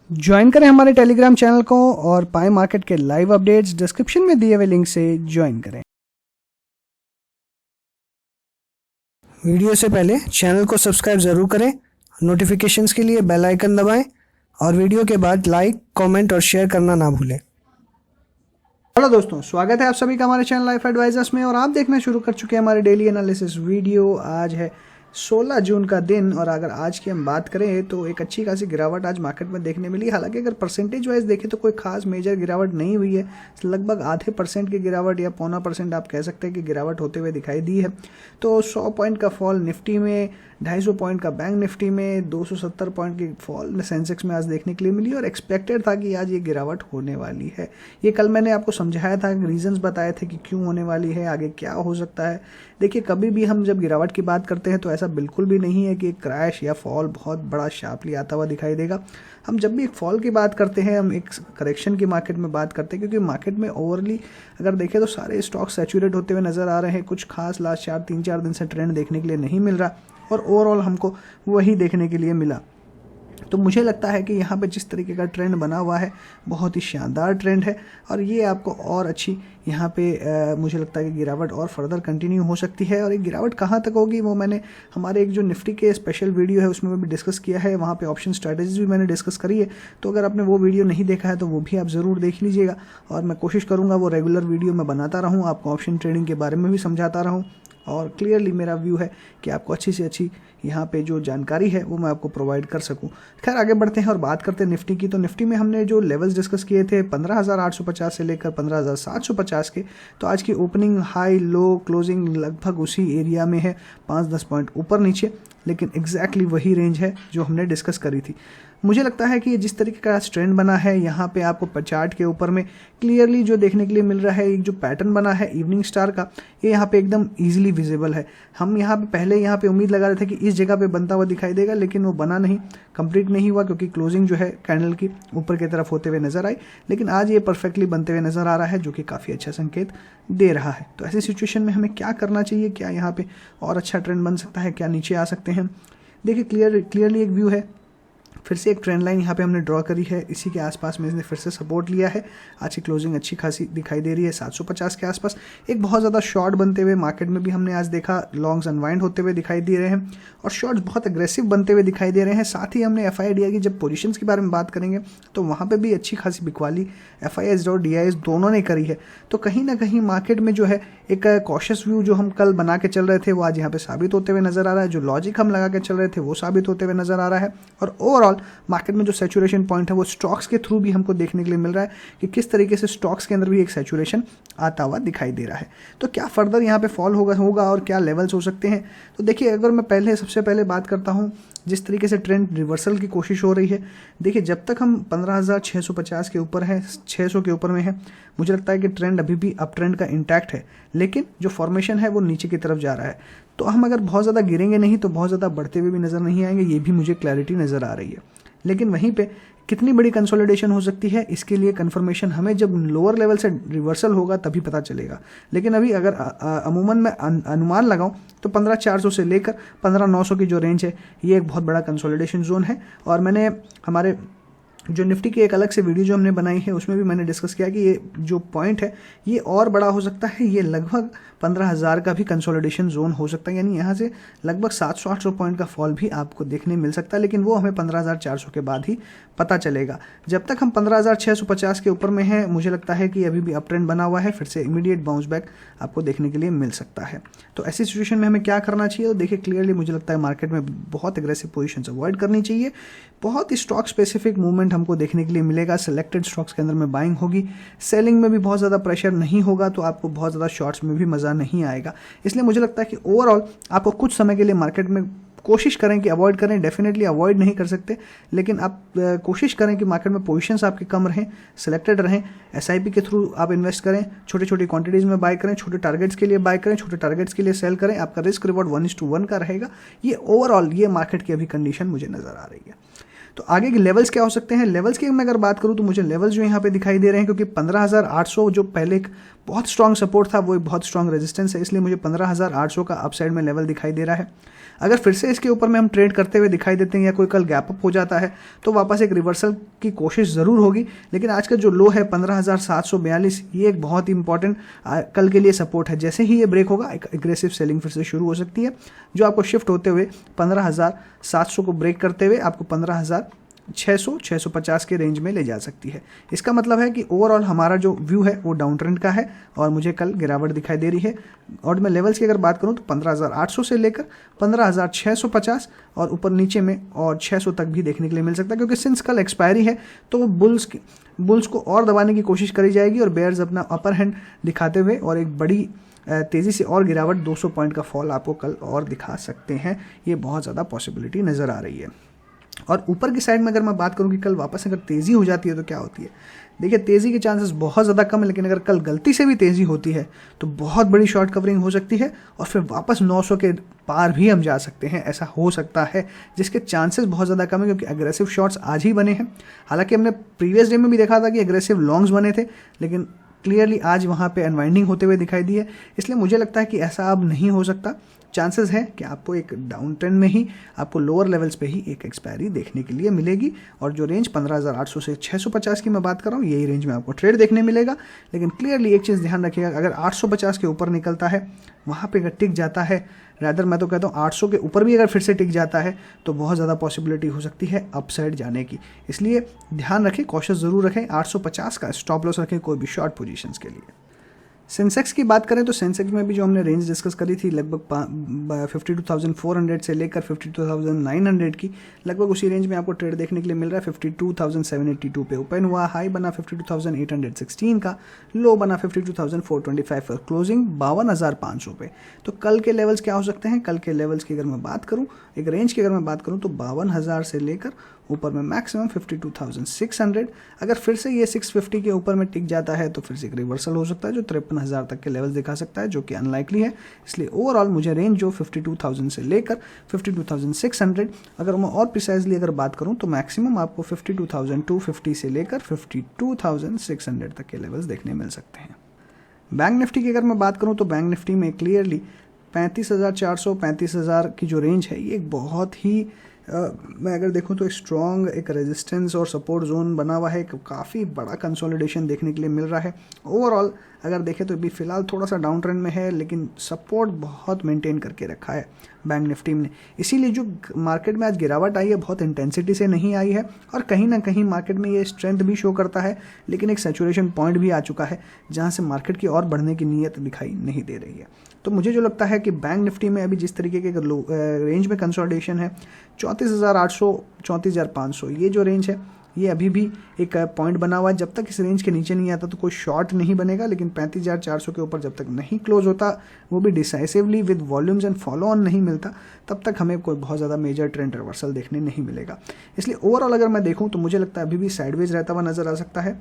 Join करें हमारे Telegram channel को और पाएं मार्केट के लाइव अपडेट्स। डिस्क्रिप्शन में दिए हुए लिंक से ज्वाइन करें। वीडियो से पहले चैनल को सब्सक्राइब ज़रूर करें, नोटिफिकेशंस के लिए बेल आइकन दबाएं और वीडियो के बाद लाइक, कमेंट और शेयर करना ना भूलें। हेलो दोस्तों, स्वागत है आप सभी का हमारे चैनल लाइफ एडवाइजर्स में और आप देखना शुरू कर चुके हैं हमारे डेली एनालिसिस वीडियो। आज है 16 जून का दिन और अगर आज की हम बात करें तो एक अच्छी खासी गिरावट आज मार्केट में देखने मिली। हालांकि अगर परसेंटेज वाइज देखें तो कोई खास मेजर गिरावट नहीं हुई है, लगभग आधे % की गिरावट या 0.25% आप कह सकते हैं कि गिरावट होते हुए दिखाई दी है। तो 100 पॉइंट का फॉल निफ्टी में, 250 पॉइंट का बैंक निफ्टी में, 270 पॉइंट की फॉल सेंसेक्स में आज देखने के लिए मिली और एक्सपेक्टेड था कि आज ये गिरावट होने वाली है। ये कल मैंने आपको समझाया था, रीजंस बताए थे कि क्यों होने वाली है, आगे क्या हो सकता है। देखिए, कभी भी हम जब गिरावट की बात करते हैं तो ऐसा बिल्कुल भी नहीं है कि क्रैश या फॉल बहुत बड़ा शार्पली आता हुआ दिखाई देगा। हम जब भी एक फॉल की बात करते हैं, हम एक करेक्शन की मार्केट में बात करते हैं, क्योंकि मार्केट में ओवरली अगर देखें तो सारे स्टॉक सैचुरेट होते हुए नजर आ रहे हैं। कुछ खास लास्ट 3-4 दिन से ट्रेंड देखने के लिए नहीं मिल रहा और ओवरऑल हमको वही देखने के लिए मिला। तो मुझे लगता है कि यहाँ पे जिस तरीके का ट्रेंड बना हुआ है बहुत ही शानदार ट्रेंड है और ये आपको और अच्छी यहाँ पे मुझे लगता है कि गिरावट और फर्दर कंटिन्यू हो सकती है। और ये गिरावट कहाँ तक होगी वो मैंने हमारे एक जो निफ्टी के स्पेशल वीडियो है उसमें भी डिस्कस किया है। वहाँ पे ऑप्शन स्ट्रैटेजीज भी मैंने डिस्कस करी है। तो अगर आपने वो वीडियो नहीं देखा है तो वो भी आप ज़रूर देख लीजिएगा और मैं कोशिश करूँगा वो रेगुलर वीडियो मैं बनाता रहूँ, आपको ऑप्शन ट्रेडिंग के बारे में भी समझाता रहूँ और क्लियरली मेरा व्यू है कि आपको अच्छी से अच्छी यहाँ पे जो जानकारी है वो मैं आपको प्रोवाइड कर सकूँ। खैर, आगे बढ़ते हैं और बात करते हैं निफ्टी की। तो निफ्टी में हमने जो लेवल्स डिस्कस किए थे 15,850 से लेकर 15,750 के, तो आज की ओपनिंग, हाई, लो, क्लोजिंग लगभग उसी एरिया में है, 5-10 पॉइंट ऊपर नीचे, लेकिन एग्जैक्टली वही रेंज है जो हमने डिस्कस करी थी। मुझे लगता है कि ये जिस तरीके का ट्रेंड बना है यहाँ पे आपको चार्ट के ऊपर में क्लियरली जो देखने के लिए मिल रहा है, एक जो पैटर्न बना है इवनिंग स्टार का, ये यहाँ पे एकदम इजीली विजिबल है। हम यहाँ पे पहले यहाँ पे उम्मीद लगा रहे थे कि इस जगह पे बनता हुआ दिखाई देगा, लेकिन वो बना नहीं, कंप्लीट नहीं हुआ, क्योंकि क्लोजिंग जो है कैंडल की ऊपर की तरफ होते हुए नजर आई। लेकिन आज ये परफेक्टली बनते हुए नजर आ रहा है, जो कि काफ़ी अच्छा संकेत दे रहा है। तो ऐसी सिचुएशन में हमें क्या करना चाहिए, क्या यहाँ पे और अच्छा ट्रेंड बन सकता है, क्या नीचे आ सकते हैं। देखिए, क्लियरली एक व्यू है। फिर से एक ट्रेंड लाइन यहाँ पे हमने ड्रॉ करी है, इसी के आसपास में इसने फिर से सपोर्ट लिया है। आज की क्लोजिंग अच्छी खासी दिखाई दे रही है 750 के आसपास। एक बहुत ज़्यादा शॉर्ट बनते हुए मार्केट में भी हमने आज देखा, लॉन्ग्स अनवाइंड होते हुए दिखाई दे रहे हैं और शॉर्ट्स बहुत एग्रेसिव बनते हुए दिखाई दे रहे हैं। साथ ही हमने FIDI की जब पोजीशंस के बारे में बात करेंगे तो वहाँ पर भी अच्छी खासी बिकवाली FIS और DIS दोनों ने करी है। तो कहीं ना कहीं मार्केट में जो है एक कॉशियस व्यू जो हम कल बना के चल रहे थे वो आज यहाँ पे साबित होते हुए नजर आ रहा है। जो लॉजिक हम लगा के चल रहे थे वो साबित होते हुए नजर आ रहा है और ओवरऑल मार्केट में जो सैचुरेशन पॉइंट है वो स्टॉक्स के थ्रू भी हमको देखने के लिए मिल रहा है कि किस तरीके से स्टॉक्स के अंदर भी एक सैचुरेशन आता हुआ दिखाई दे रहा है। तो क्या फर्दर यहाँ पे फॉल होगा और क्या लेवल्स हो सकते हैं। तो देखिए, अगर मैं सबसे पहले बात करता हूँ जिस तरीके से ट्रेंड रिवर्सल की कोशिश हो रही है, देखिए जब तक हम 15,650 के ऊपर है, 600 के ऊपर में है, मुझे लगता है कि ट्रेंड अभी भी अप ट्रेंड का इंटैक्ट है, लेकिन जो फॉर्मेशन है वो नीचे की तरफ जा रहा है। तो हम अगर बहुत ज़्यादा गिरेंगे नहीं तो बहुत ज़्यादा बढ़ते हुए भी नज़र नहीं आएंगे, ये भी मुझे क्लैरिटी नज़र आ रही है। लेकिन वहीं पे कितनी बड़ी कंसोलिडेशन हो सकती है, इसके लिए कंफर्मेशन हमें जब लोअर लेवल से रिवर्सल होगा तभी पता चलेगा। लेकिन अभी अगर अमूमन मैं अनुमान लगाऊं तो 15,400 से लेकर 15,900 की जो रेंज है ये एक बहुत बड़ा कंसोलिडेशन जोन है। और मैंने हमारे जो निफ्टी की एक अलग से वीडियो जो हमने बनाई है उसमें भी मैंने डिस्कस किया कि ये जो पॉइंट है ये और बड़ा हो सकता है, ये लगभग 15,000 का भी कंसोलिडेशन जोन हो सकता है। यानी यहाँ से लगभग 700-800 पॉइंट का फॉल भी आपको देखने मिल सकता है, लेकिन वो हमें 15,400 के बाद ही पता चलेगा। जब तक हम 15,650 के ऊपर में हैं, मुझे लगता है कि अभी भी अप ट्रेंड बना हुआ है, फिर से इमीडिएट बाउंस बैक आपको देखने के लिए मिल सकता है। तो ऐसी सिचुएशन में हमें क्या करना चाहिए, तो देखिए क्लियरली मुझे लगता है मार्केट में बहुत एग्रेसिव पोजीशंस अवॉइड करनी चाहिए। बहुत ही स्टॉक स्पेसिफिक मूवमेंट हमको देखने के लिए मिलेगा, सिलेक्टेड स्टॉक्स के अंदर में बाइंग होगी, सेलिंग में भी बहुत ज़्यादा प्रेशर नहीं होगा, तो आपको बहुत ज़्यादा शॉर्ट्स में भी मज़ा नहीं आएगा। इसलिए मुझे लगता है कि ओवरऑल आपको कुछ समय के लिए मार्केट में कोशिश करें कि अवॉइड करें। डेफिनेटली अवॉइड नहीं कर सकते, लेकिन आप कोशिश करें कि मार्केट में पोजीशंस आपके कम रहें, सिलेक्टेड रहें। SIP के थ्रू आप इन्वेस्ट करें, छोटी छोटी क्वांटिटीज़ में बाय करें, छोटे टारगेट्स के लिए बाय करें, छोटे टारगेट्स के लिए सेल करें। आपका रिस्क रिवॉर्ड 1:1 का रहेगा। ये ओवरऑल ये मार्केट की अभी कंडीशन मुझे नज़र आ रही है। तो आगे के लेवल्स क्या हो सकते हैं, लेवल्स की मैं अगर बात करूं तो मुझे लेवल्स जो यहाँ पे दिखाई दे रहे हैं, क्योंकि 15,800 जो पहले एक बहुत स्ट्रांग सपोर्ट था वो एक बहुत स्ट्रांग रेजिस्टेंस है, इसलिए मुझे 15,800 का अपसाइड में लेवल दिखाई दे रहा है। अगर फिर से इसके ऊपर में हम ट्रेड करते हुए दिखाई देते हैं या कोई कल गैप अप हो जाता है तो वापस एक रिवर्सल की कोशिश ज़रूर होगी, लेकिन आज का जो लो है 15,742 ये एक बहुत ही इंपॉर्टेंट कल के लिए सपोर्ट है। जैसे ही ये ब्रेक होगा एक एग्रेसिव सेलिंग फिर से शुरू हो सकती है, जो आपको शिफ्ट होते हुए 15,700 को ब्रेक करते हुए आपको 15,600-650 के रेंज में ले जा सकती है। इसका मतलब है कि ओवरऑल हमारा जो व्यू है वो डाउन ट्रेंड का है और मुझे कल गिरावट दिखाई दे रही है। और मैं लेवल्स की अगर बात करूं तो 15,800 से लेकर 15,650 और ऊपर नीचे में और 600 तक भी देखने के लिए मिल सकता है, क्योंकि सिंस कल एक्सपायरी है तो बुल्स को और दबाने की कोशिश करी जाएगी और बेयर्स अपना अपर हैंड दिखाते हुए और एक बड़ी तेज़ी से और गिरावट 200 पॉइंट का फॉल आपको कल और दिखा सकते हैं। ये बहुत ज़्यादा पॉसिबिलिटी नज़र आ रही है। और ऊपर की साइड में अगर मैं बात करूं कि कल वापस अगर तेज़ी हो जाती है तो क्या होती है, देखिए तेज़ी के चांसेस बहुत ज़्यादा कम है, लेकिन अगर कल गलती से भी तेज़ी होती है तो बहुत बड़ी शॉर्ट कवरिंग हो सकती है और फिर वापस 900 के पार भी हम जा सकते हैं, ऐसा हो सकता है, जिसके चांसेस बहुत ज़्यादा कम है क्योंकि एग्रेसिव शॉर्ट्स आज ही बने हैं। हालांकि हमने प्रीवियस डे में भी देखा था कि एग्रेसिव लॉन्ग्स बने थे, लेकिन क्लियरली आज वहाँ पे अनवाइंडिंग होते हुए दिखाई दी है। इसलिए मुझे लगता है कि ऐसा अब नहीं हो सकता। चांसेस है कि आपको एक डाउन ट्रेंड में ही आपको लोअर लेवल्स पे ही एक एक्सपायरी देखने के लिए मिलेगी और जो रेंज 15,800 से 650 की मैं बात कर रहा हूँ यही रेंज में आपको ट्रेड देखने मिलेगा। लेकिन क्लियरली एक चीज़ ध्यान रखिएगा, अगर 850 के ऊपर निकलता है वहाँ पे अगर टिक जाता है, रैदर मैं तो कहता हूँ 800 के ऊपर भी अगर फिर से टिक जाता है तो बहुत ज़्यादा पॉसिबिलिटी हो सकती है अपसाइड जाने की। इसलिए ध्यान रखें, कॉशियस ज़रूर रखें, 850 का स्टॉप लॉस रखें कोई भी शॉर्ट पोजीशंस के लिए। सेंसेक्स की बात करें तो सेंसेक्स में भी जो हमने रेंज डिस्कस करी थी लगभग 52,400 से लेकर 52,900 की, लगभग उसी रेंज में आपको ट्रेड देखने के लिए मिल रहा है। 52,782 पे ओपन हुआ, हाई बना 52,816 का, लो बना 52,425 पर, क्लोजिंग 52,500 पे। तो कल के लेवल्स क्या हो सकते हैं? कल के लेवल्स की अगर मैं बात करूं, एक रेंज की अगर मैं बात करूं तो 52,000 से लेकर ऊपर में मैक्सिमम 52,600। अगर फिर से ये 650 के ऊपर में टिक जाता है तो फिर से एक रिवर्सल हो सकता है जो 53,000 तक के लेवल दिखा सकता है, जो कि अनलाइकली है। इसलिए ओवरऑल मुझे रेंज जो 52,000 से लेकर 52,600, अगर मैं और प्रिसाइजली अगर बात करूं तो मैक्सिमम आपको 52,250 से लेकर 52,600 तक के लेवल्स देखने मिल सकते हैं। बैंक निफ्टी की अगर मैं बात करूं तो बैंक निफ्टी में क्लियरली 35,400 35,000 की जो रेंज है ये एक बहुत ही मैं अगर देखूं तो एक स्ट्रॉन्ग एक रेजिस्टेंस और सपोर्ट जोन बना हुआ है, एक काफ़ी बड़ा कंसोलिडेशन देखने के लिए मिल रहा है। ओवरऑल अगर देखें तो अभी फिलहाल थोड़ा सा डाउन ट्रेंड में है, लेकिन सपोर्ट बहुत मेंटेन करके रखा है बैंक निफ्टी ने। इसीलिए जो मार्केट में आज गिरावट आई है बहुत इंटेंसिटी से नहीं आई है और कहीं ना कहीं मार्केट में ये स्ट्रेंथ भी शो करता है, लेकिन एक सैचुरेशन पॉइंट भी आ चुका है जहाँ से मार्केट की और बढ़ने की नीयत दिखाई नहीं दे रही है। तो मुझे जो लगता है कि बैंक निफ्टी में अभी जिस तरीके के रेंज में कंसोलिडेशन है 34,800 34,500 ये जो रेंज है ये अभी भी एक पॉइंट बना हुआ है। जब तक इस रेंज के नीचे नहीं आता तो कोई शॉर्ट नहीं बनेगा, लेकिन 35,400 के ऊपर जब तक नहीं क्लोज होता, वो भी decisively with volumes and follow on नहीं मिलता, तब तक हमें कोई बहुत ज़्यादा मेजर ट्रेंड रिवर्सल देखने नहीं मिलेगा। इसलिए ओवरऑल अगर मैं देखूँ तो मुझे लगता है अभी भी साइडवेज रहता हुआ नजर आ सकता है।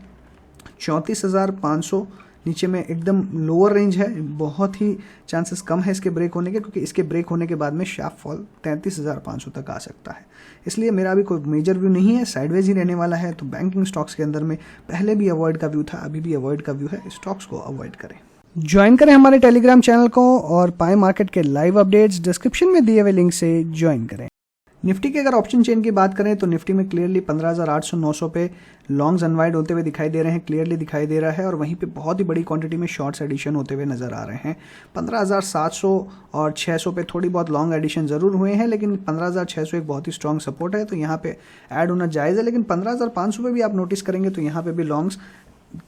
34,500 नीचे में एकदम लोअर रेंज है, बहुत ही चांसेस कम है इसके ब्रेक होने के, क्योंकि इसके ब्रेक होने के बाद में शार्प फॉल 33,500 तक आ सकता है। इसलिए मेरा अभी कोई मेजर व्यू नहीं है, साइडवेज ही रहने वाला है। तो बैंकिंग स्टॉक्स के अंदर में पहले भी अवॉइड का व्यू था, अभी भी अवॉइड का व्यू है, स्टॉक्स को अवॉइड करें। ज्वाइन करें हमारे टेलीग्राम चैनल को और पाएं मार्केट के लाइव अपडेट्स, डिस्क्रिप्शन में दिए हुए लिंक से ज्वाइन करें। निफ्टी की अगर ऑप्शन चेन की बात करें तो निफ्टी में क्लियरली 15,800-900 पे लॉन्ग्स अनवाइड होते हुए दिखाई दे रहे हैं, क्लियरली दिखाई दे रहा है, और वहीं पे बहुत ही बड़ी क्वांटिटी में शॉर्ट्स एडिशन होते हुए नजर आ रहे हैं। 15,700 और 600 पे थोड़ी बहुत लॉन्ग एडिशन जरूर हुए हैं, लेकिन 15,600 एक बहुत ही स्ट्रॉन्ग सपोर्ट है, तो यहाँ पे ऐड होना जायज़ है। लेकिन 15,500 पे भी आप नोटिस करेंगे तो यहाँ पे भी लॉन्ग्स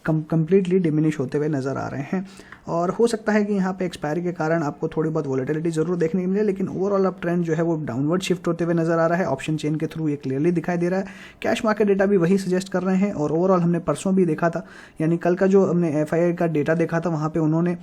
कंप्लीटली डिमिनिश होते हुए नज़र आ रहे हैं, और हो सकता है कि यहाँ पे एक्सपायरी के कारण आपको थोड़ी बहुत वोलेटिलिटी जरूर देखने को मिले, लेकिन ओवरऑल अब ट्रेंड जो है वो डाउनवर्ड शिफ्ट होते हुए नज़र आ रहा है। ऑप्शन चेन के थ्रू ये क्लियरली दिखाई दे रहा है। कैश मार्केट डेटा भी वही सजेस्ट कर रहे हैं, और ओवरऑल हमने परसों भी देखा था, यानी कल का जो हमने FII का डेटा देखा था वहाँ पे उन्होंने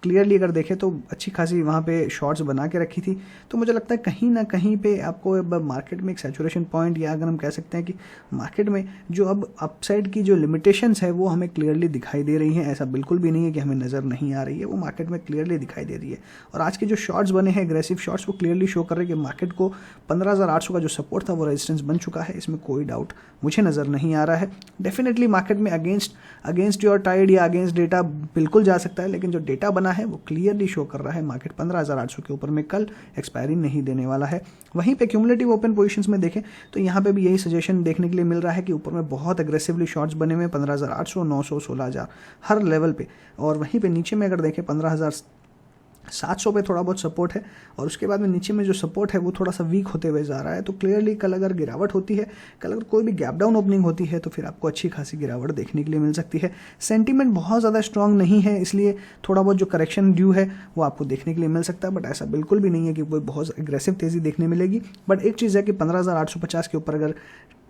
क्लियरली अगर देखें तो अच्छी खासी वहाँ पे शॉर्ट्स बना के रखी थी। तो मुझे लगता है कहीं ना कहीं पे आपको अब मार्केट में एक सैचुरेशन पॉइंट, या अगर हम कह सकते हैं कि मार्केट में जो अब अपसाइड की जो लिमिटेशंस है वो हमें क्लियरली दिखाई दे रही हैं। ऐसा बिल्कुल भी नहीं है कि हमें नज़र नहीं आ रही है, वो मार्केट में क्लियरली दिखाई दे रही है। और आज के जो शॉर्ट्स बने हैं एग्रेसिव शॉर्ट्स, वो क्लियरली शो कर रहे हैं कि मार्केट को 15,800 का जो सपोर्ट था वो रेजिस्टेंस बन चुका है, इसमें कोई डाउट मुझे नज़र नहीं आ रहा है। डेफिनेटली मार्केट में अगेंस्ट योर टाइड या अगेंस्ट डेटा बिल्कुल जा सकता है, लेकिन लेकिन जो डेटा बना है वो क्लियरली शो कर रहा है मार्केट 15,800 के ऊपर में कल एक्सपायरी नहीं देने वाला है। वहीं पे क्यूमुलेटिव ओपन पोजीशंस में देखें तो यहाँ पे भी यही सजेशन देखने के लिए मिल रहा है कि ऊपर में बहुत एग्रेसिवली शॉर्ट्स बने हुए 15,800, 900, 16,000 हर लेवल पे, और वहीं पे नीचे में अगर देखें 15,700 पे थोड़ा बहुत सपोर्ट है, और उसके बाद में नीचे में जो सपोर्ट है वो थोड़ा सा वीक होते हुए जा रहा है। तो क्लियरली कल अगर गिरावट होती है, कल अगर कोई भी गैप डाउन ओपनिंग होती है तो फिर आपको अच्छी खासी गिरावट देखने के लिए मिल सकती है। सेंटीमेंट बहुत ज़्यादा स्ट्रांग नहीं है, इसलिए थोड़ा बहुत जो करेक्शन ड्यू है वो आपको देखने के लिए मिल सकता है, बट ऐसा बिल्कुल भी नहीं है कि कोई बहुत एग्रेसिव तेज़ी देखने मिलेगी। बट एक चीज़ है कि 15,850 के ऊपर अगर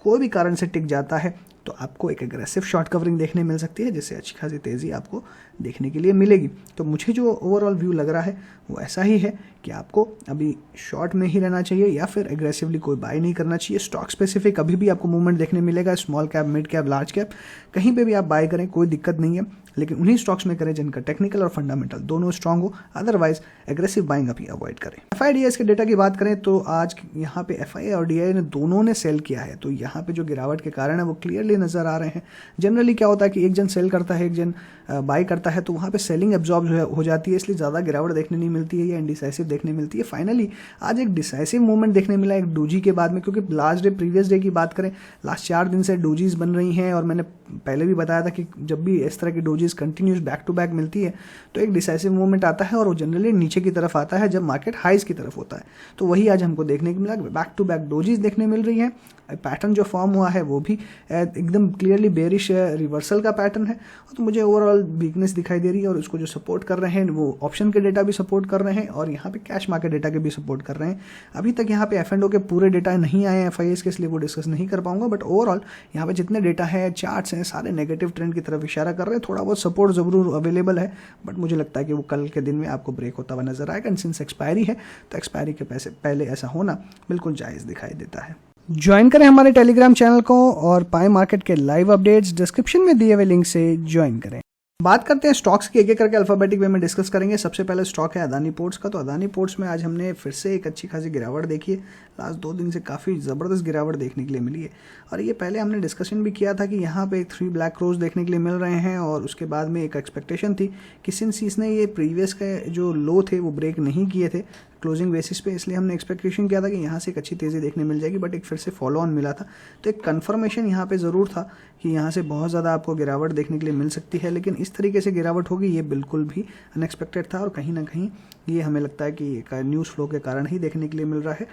कोई भी कारण से टिक जाता है तो आपको एक एग्रेसिव शॉर्ट कवरिंग देखने मिल सकती है, जिससे अच्छी खासी तेज़ी आपको देखने के लिए मिलेगी। तो मुझे जो ओवरऑल व्यू लग रहा है वो ऐसा ही है कि आपको अभी शॉर्ट में ही रहना चाहिए या फिर एग्रेसिवली कोई बाय नहीं करना चाहिए। स्टॉक स्पेसिफिक अभी भी आपको मूवमेंट देखने मिलेगा, small cap, mid cap, large cap, कहीं पे भी आप बाय करें कोई दिक्कत नहीं है, लेकिन उन्हीं स्टॉक्स में करें जिनका टेक्निकल और फंडामेंटल दोनों स्ट्रांग हो, अदरवाइज एग्रेसिव बाइंग अभी अवॉइड करें। FIDS के डेटा की बात करें तो आज यहाँ पे FIA और DIA ने दोनों ने सेल किया है, तो यहाँ पे जो गिरावट के कारण है वो क्लियरली नजर आ रहे हैं। जनरली क्या होता है कि एक जन सेल करता है, एक जन बाय करता है, तो वहाँ पे सेलिंग एब्जॉर्ब हो जाती है, इसलिए ज़्यादा गिरावट देखने नहीं मिलती है या इंडिसाइसिव देखने मिलती है। फाइनली आज एक डिसाइसिव मूवमेंट देखने मिला एक डोजी के बाद में, क्योंकि लास्ट डे प्रीवियस डे की बात करें, लास्ट 4 दिन से डोजीज बन रही हैं, और मैंने पहले भी बताया था कि जब भी इस तरह की डोजीज कंटिन्यूस बैक टू बैक मिलती है तो एक डिसाइसिव मूवमेंट आता है, और वो जनरली नीचे की तरफ आता है जब मार्केट हाइज की तरफ होता है। तो वही आज हमको देखने को मिला, बैक टू बैक डोजीज देखने मिल रही है। पैटर्न जो फॉर्म हुआ है वो भी एकदम क्लियरली बेरिश रिवर्सल का पैटर्न है, तो मुझे ओवरऑल वीकनेस दिखाई दे रही है, और उसको जो सपोर्ट कर रहे हैं वो ऑप्शन के डेटा भी सपोर्ट कर रहे हैं, और यहाँ पे कैश मार्केट डेटा के भी सपोर्ट कर रहे हैं। अभी तक यहाँ पे F&O के पूरे डेटा नहीं आए हैं FIS के, इसलिए वो डिस्कस नहीं कर पाऊंगा, बट ओवरऑल यहाँ पे जितने डेटा है, चार्ट्स हैं, सारे नेगेटिव ट्रेंड की तरफ इशारा कर रहे हैं। थोड़ा बहुत सपोर्ट जरूर अवेलेबल है, बट मुझे लगता है कि वो कल के दिन में आपको ब्रेक होता हुआ नजर आएगा। एंड सिंस एक्सपायरी है तो एक्सपायरी के पहले ऐसा होना बिल्कुल जायज़ दिखाई देता है। ज्वाइन करें हमारे टेलीग्राम चैनल को और पाए मार्केट के लाइव अपडेट्स डिस्क्रिप्शन में दिए हुए लिंक से ज्वाइन करें। बात करते हैं स्टॉक्स की, एक एक करके अल्फाबेटिक वे में डिस्कस करेंगे। सबसे पहले स्टॉक है अदानी पोर्ट्स का। तो अदानी पोर्ट्स में आज हमने फिर से एक अच्छी खासी गिरावट देखी है। लास्ट 2 दिन से काफ़ी ज़बरदस्त गिरावट देखने के लिए मिली है, और ये पहले हमने डिस्कशन भी किया था कि यहाँ पे 3 ब्लैक क्रोज देखने के लिए मिल रहे हैं, और उसके बाद में एक एक्सपेक्टेशन थी कि सिंस इसने ये प्रीवियस के जो लो थे वो ब्रेक नहीं किए थे क्लोजिंग बेसिस पे, इसलिए हमने एक्सपेक्टेशन किया था कि यहाँ से एक अच्छी तेज़ी देखने मिल जाएगी, बट एक फिर से फॉलो ऑन मिला था। तो एक कन्फर्मेशन यहाँ पे ज़रूर था कि यहाँ से बहुत ज़्यादा आपको गिरावट देखने के लिए मिल सकती है, लेकिन इस तरीके से गिरावट होगी ये बिल्कुल भी अनएक्सपेक्टेड था, और कहीं ना कहीं ये हमें लगता है कि न्यूज़ फ्लो के कारण ही देखने के लिए मिल रहा है।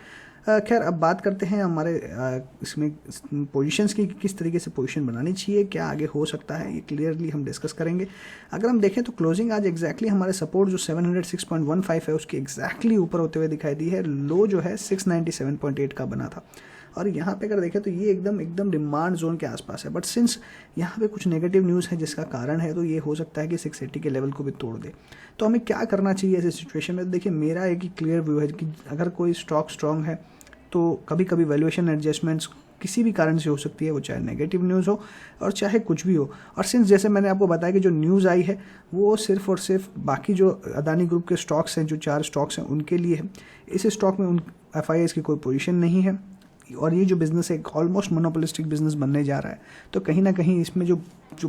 खैर, अब बात करते हैं हमारे इसमें पोजीशंस की, किस तरीके से पोजीशन बनानी चाहिए, क्या आगे हो सकता है, ये क्लियरली हम डिस्कस करेंगे। अगर हम देखें तो क्लोजिंग आज एग्जैक्टली हमारे सपोर्ट जो 706.15 है उसकी एग्जैक्टली ऊपर होते हुए दिखाई दी है। लो जो है 697.8 का बना था, और यहाँ पे अगर देखें तो ये एकदम डिमांड जोन के आसपास है, बट सिंस यहाँ पे कुछ नेगेटिव न्यूज़ है जिसका कारण है, तो ये हो सकता है कि 680 के लेवल को भी तोड़ दे। तो हमें क्या करना चाहिए ऐसे सिचुएशन में? तो देखिए, मेरा एक ही क्लियर व्यू है कि अगर कोई स्टॉक स्ट्रांग है तो कभी कभी वैल्यूएशन एडजस्टमेंट्स किसी भी कारण से हो सकती है, वो चाहे नेगेटिव न्यूज़ हो और चाहे कुछ भी हो। और सिंस जैसे मैंने आपको बताया कि जो न्यूज़ आई है वो सिर्फ और सिर्फ बाकी जो अदानी ग्रुप के स्टॉक्स हैं, जो 4 स्टॉक्स हैं उनके लिए है। इस स्टॉक में उन FIS की कोई पोजीशन नहीं है, और ये जो बिज़नेस है ऑलमोस्ट मोनोपोलिस्टिक बिजनेस बनने जा रहा है, तो कहीं ना कहीं इसमें जो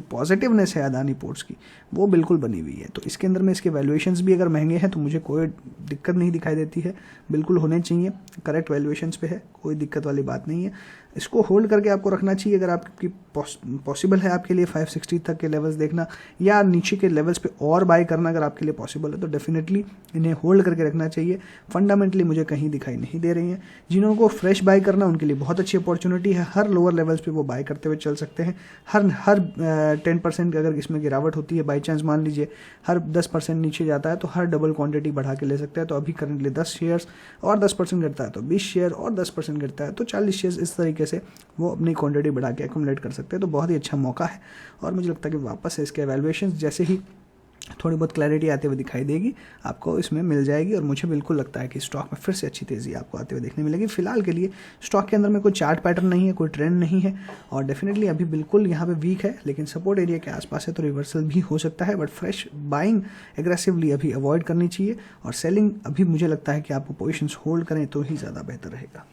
पॉजिटिवनेस है अदानी पोर्ट्स की वो बिल्कुल बनी हुई है। तो इसके अंदर में इसके वैल्यूएशंस भी अगर महंगे हैं तो मुझे कोई दिक्कत नहीं दिखाई देती है, बिल्कुल होने चाहिए, करेक्ट वैल्यूएशंस पे है, कोई दिक्कत वाली बात नहीं है। इसको होल्ड करके आपको रखना चाहिए अगर आपकी पॉसिबल है आपके लिए 560 तक के लेवल्स देखना, या नीचे के लेवल्स पे और बाय करना अगर आपके लिए पॉसिबल है, तो डेफिनेटली इन्हें होल्ड करके रखना चाहिए। फंडामेंटली मुझे कहीं दिखाई नहीं दे रही हैं। जिन्होंने फ्रेश बाय करना उनके लिए बहुत अच्छी अपॉर्चुनिटी है, हर लोअर लेवल्स पे वो बाय करते हुए चल सकते हैं। हर 10% अगर इसमें गिरावट होती है, बाई चांस मान लीजिए हर 10% नीचे जाता है, तो हर डबल क्वांटिटी बढ़ा के ले सकते हैं। तो अभी करंटली 10 शेयर्स और 10% गिरता है तो 20 शेयर और 10% गिरता है तो 40 शेयर्स, इस तरीके से वो अपनी क्वांटिटी बढ़ा के एक्यूमुलेट कर सकते हैं। तो बहुत ही अच्छा मौका है, और मुझे लगता है कि वापस से इसके वैल्यूएशंस जैसे ही थोड़ी बहुत क्लैरिटी आते हुए दिखाई देगी आपको इसमें मिल जाएगी, और मुझे बिल्कुल लगता है कि स्टॉक में फिर से अच्छी तेज़ी आपको आते हुए देखने मिलेगी। फिलहाल के लिए स्टॉक के अंदर में कोई चार्ट पैटर्न नहीं है, कोई ट्रेंड नहीं है, और डेफिनेटली अभी बिल्कुल यहाँ पे वीक है, लेकिन सपोर्ट एरिया के आसपास है तो रिवर्सल भी हो सकता है। बट फ्रेश बाइंग एग्रेसिवली अभी अवॉइड करनी चाहिए, और सेलिंग अभी मुझे लगता है कि आपको पोजिशंस होल्ड करें तो ही ज़्यादा बेहतर रहेगा।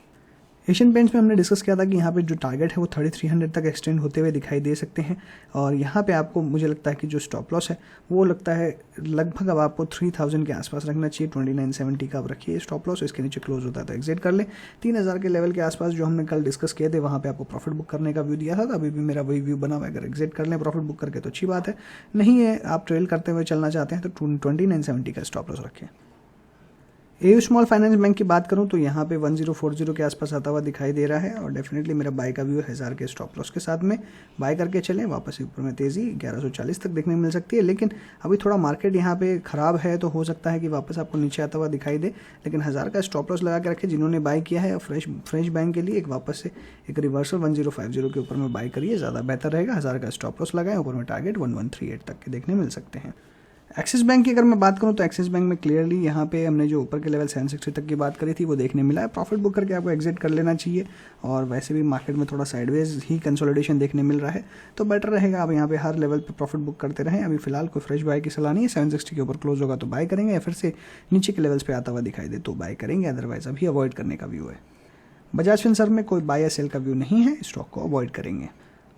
एशियन पेंट्स में हमने डिस्कस किया था कि यहाँ पे जो टारगेट है वो 3300 तक एक्सटेंड होते हुए दिखाई दे सकते हैं और यहाँ पे आपको मुझे लगता है कि जो स्टॉप लॉस है वो लगता है लगभग अब आपको 3000 के आसपास रखना चाहिए। 2970 का आप रखिए स्टॉप लॉस, इसके नीचे क्लोज होता है तो एग्जिट कर लें। 3000 के लेवल के आसपास जो हमने कल डिस्कस किए थे वहाँ पे आपको प्रॉफिट बुक करने का व्यू दिया था, तो अभी भी मेरा वही व्यू बना हुआ है। अगर एग्जिट कर लें प्रॉफिट बुक करके तो अच्छी बात है, नहीं है आप ट्रेल करते हुए चलना चाहते हैं तो 2970 का स्टॉप लॉस रखें। एयू स्मॉल फाइनेंस बैंक की बात करूं तो यहाँ पे 1040 के आसपास आता हुआ दिखाई दे रहा है और डेफिनेटली मेरा बाय का व्यू है 1000 के स्टॉप लॉस के साथ में बाय करके चलें। वापस ऊपर में तेज़ी 1140 तक देखने मिल सकती है, लेकिन अभी थोड़ा मार्केट यहाँ पे ख़राब है तो हो सकता है कि वापस आपको नीचे आता हुआ दिखाई दे, लेकिन 1000 का स्टॉप लॉस लगा के रखें। जिन्होंने बाय किया है फ्रेश बैंक के लिए एक वापस से एक रिवर्सल 1050 के ऊपर में बाय करिए, ज़्यादा बेहतर रहेगा। 1000 का स्टॉप लॉस लगाएं, ऊपर में टारगेट 1138 तक के देखने मिल सकते हैं। एक्सिस बैंक की अगर मैं बात करूं तो एक्सिस बैंक में क्लियरली यहाँ पे हमने जो ऊपर के लेवल 760 तक की बात करी थी वो देखने मिला है। प्रॉफिट बुक करके आपको एग्जिट कर लेना चाहिए और वैसे भी मार्केट में थोड़ा साइडवेज ही कंसोलिडेशन देखने मिल रहा है तो बेटर रहेगा आप यहाँ पे हर लेवल पे प्रॉफिट बुक करते रहें। अभी फिलहाल कोई फ्रेश बाय की सलाह नहीं है। 760 के ऊपर क्लोज होगा तो बाय करेंगे या फिर से नीचे के लेवल्स पे आता हुआ दिखाई दे तो बाय करेंगे, अदरवाइज अभी अवॉइड करने का व्यू है। बजाज फिनसर्व में कोई बाय या सेल का व्यू नहीं है, स्टॉक को अवॉइड करेंगे।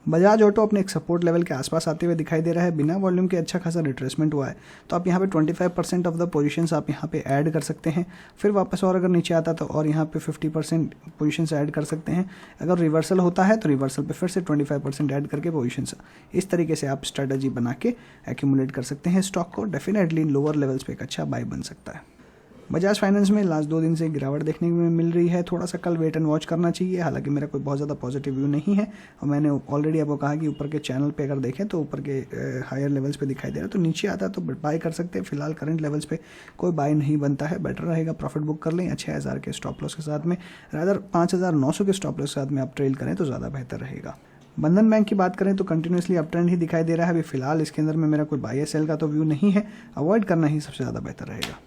बजाज ऑटो अपने एक सपोर्ट लेवल के आसपास आते हुए दिखाई दे रहा है, बिना वॉल्यूम के अच्छा खासा रिट्रेसमेंट हुआ है तो आप यहाँ पे 25% ऑफ द पोजीशंस आप यहाँ पे ऐड कर सकते हैं। फिर वापस और अगर नीचे आता तो और यहाँ पे 50% पोजीशंस ऐड कर सकते हैं। अगर रिवर्सल होता है तो रिवर्सल पे फिर से 25% ऐड करके पोजीशंस, इस तरीके से आप स्ट्रेटजी बना के एक्यूमुलेट कर सकते हैं स्टॉक को। डेफिनेटली लोअर लेवल्स पे एक अच्छा बाय बन सकता है। बजाज फाइनेंस में लास्ट 2 दिन से गिरावट देखने में मिल रही है, थोड़ा सा कल वेट एंड वॉच करना चाहिए। हालांकि मेरा कोई बहुत ज़्यादा पॉजिटिव व्यू नहीं है और मैंने ऑलरेडी आपको कहा कि ऊपर के चैनल पे अगर देखें तो ऊपर के हायर लेवल्स पे दिखाई दे रहा है, तो नीचे आता तो बाय कर सकते हैं। फिलहाल करंट लेवल्स पे कोई बाय नहीं बनता है, बेटर रहेगा प्रॉफिट बुक कर लें 6000 के स्टॉप लॉस के साथ में, रादर 5900 के स्टॉप लॉस के साथ में आप ट्रेल करें तो ज़्यादा बेहतर रहेगा। बंधन बैंक की बात करें तो कंटिन्यूसली अप ट्रेंड ही दिखाई दे रहा है। अभी फिलहाल इसके अंदर में मेरा कोई बाय या सेल का तो व्यू नहीं है, अवॉइड करना ही सबसे ज़्यादा बेहतर रहेगा।